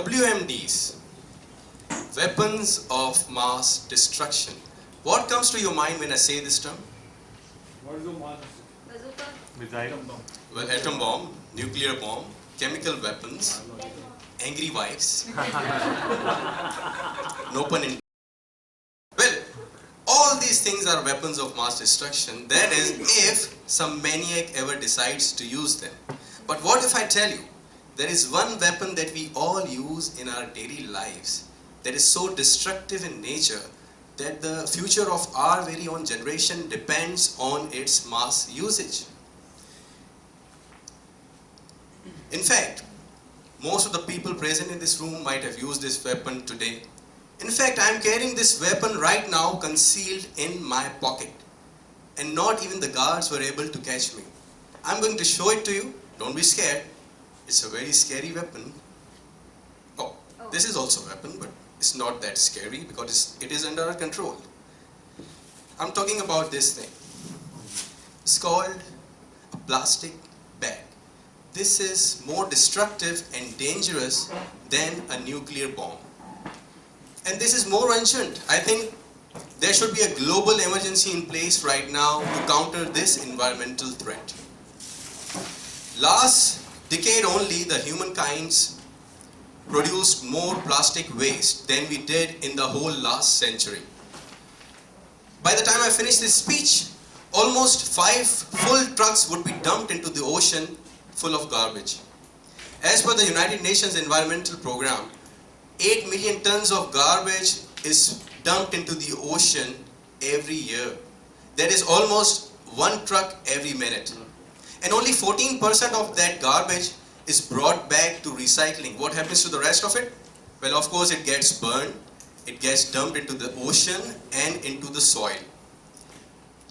WMDs, weapons of mass destruction. What comes to your mind when I say this term? What is the mass? Bazooka. Missile bomb. Well, atom bomb, nuclear bomb, chemical weapons, angry wives. No pun intended. Well, all these things are weapons of mass destruction. That is, if some maniac ever decides to use them. But what if I tell you, there is one weapon that we all use in our daily lives that is so destructive in nature that the future of our very own generation depends on its mass usage. In fact, most of the people present in this room might have used this weapon today. In fact, I am carrying this weapon right now concealed in my pocket. And not even the guards were able to catch me. I'm going to show it to you. Don't be scared. It's a very scary weapon. Oh, this is also a weapon, but it's not that scary because it is under our control. I'm talking about this thing. It's called a plastic bag. This is more destructive and dangerous than a nuclear bomb. And this is more urgent. I think there should be a global emergency in place right now to counter this environmental threat. Last decade only, the humankind's produced more plastic waste than we did in the whole last century. By the time I finish this speech, almost 5 full trucks would be dumped into the ocean full of garbage. As per the United Nations Environmental Program, 8 million tons of garbage is dumped into the ocean every year. That is almost 1 truck every minute. And only 14% of that garbage is brought back to recycling. What happens to the rest of it? Well, of course, it gets burned, it gets dumped into the ocean and into the soil.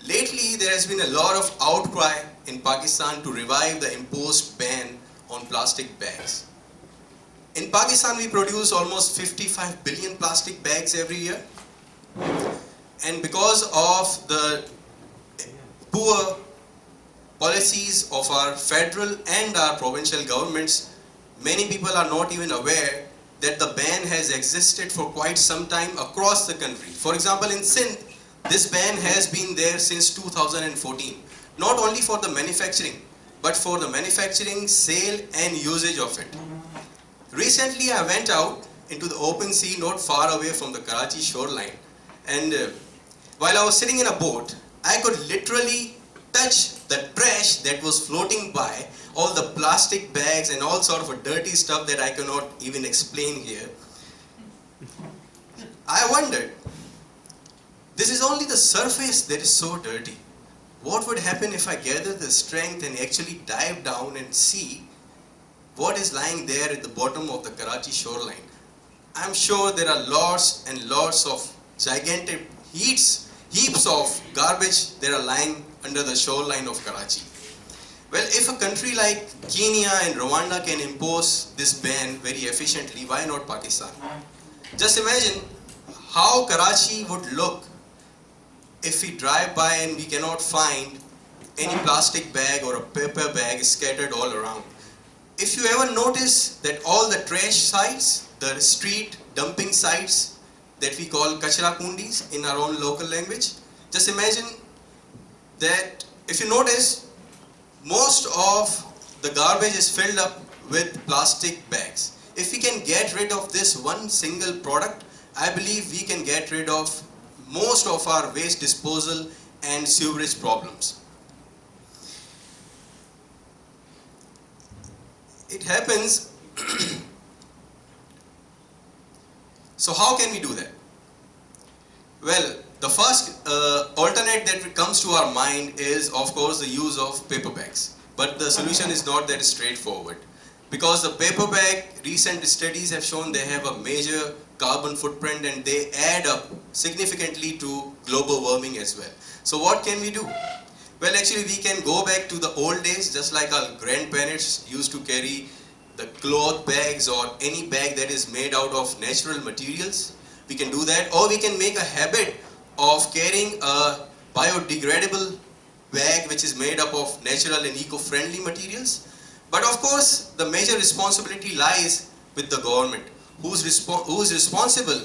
Lately, there has been a lot of outcry in Pakistan to revive the imposed ban on plastic bags. In Pakistan, we produce almost 55 billion plastic bags every year. And because of the poor policies of our federal and our provincial governments, many people are not even aware that the ban has existed for quite some time across the country. For example, in Sindh, this ban has been there since 2014, not only for the manufacturing, but for the manufacturing, sale and usage of it. Recently, I went out into the open sea not far away from the Karachi shoreline, and while I was sitting in a boat, I could literally touch the trash that was floating by, all the plastic bags and all sort of a dirty stuff that I cannot even explain here. I wondered, this is only the surface that is so dirty. What would happen if I gather the strength and actually dive down and see what is lying there at the bottom of the Karachi shoreline? I'm sure there are lots and lots of gigantic heaps of garbage that are lying under the shoreline of Karachi. Well, if a country like Kenya and Rwanda can impose this ban very efficiently, why not Pakistan? Just imagine how Karachi would look if we drive by and we cannot find any plastic bag or a paper bag scattered all around. If you ever notice that all the trash sites, the street dumping sites that we call kachra kundis in our own local language, just imagine that if you notice, most of the garbage is filled up with plastic bags. If we can get rid of this one single product, I believe we can get rid of most of our waste disposal and sewerage problems. It happens. So how can we do that? Well, the first alternate that comes to our mind is, of course, the use of paper bags. But the solution is not that straightforward. Because the paper bag, recent studies have shown they have a major carbon footprint and they add up significantly to global warming as well. So what can we do? Well, actually we can go back to the old days, just like our grandparents used to carry the cloth bags or any bag that is made out of natural materials. We can do that, or we can make a habit of carrying a biodegradable bag which is made up of natural and eco-friendly materials. But of course, the major responsibility lies with the government. who is responsible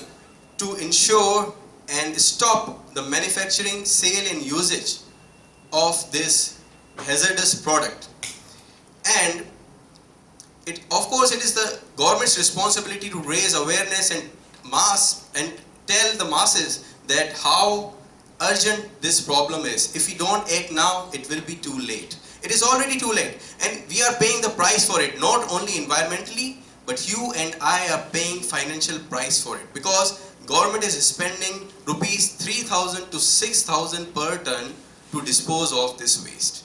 to ensure and stop the manufacturing, sale and usage of this hazardous product. And of course it is the government's responsibility to raise awareness and tell the masses that how urgent this problem is. If we don't act now, it will be too late. It is already too late, and we are paying the price for it, not only environmentally, but you and I are paying financial price for it, because government is spending rupees 3,000 to 6,000 per ton to dispose of this waste.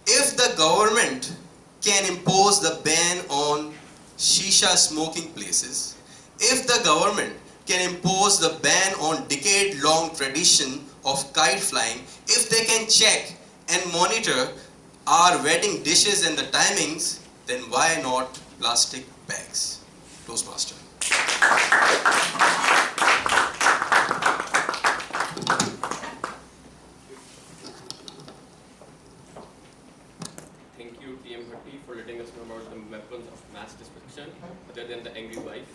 If the government can impose the ban on shisha smoking places, if the government can impose the ban on decade-long tradition of kite flying, if they can check and monitor our wedding dishes and the timings, then why not plastic bags? Toastmaster. Thank you, TM Javed, for letting us know about the weapons of mass destruction other than the angry wife.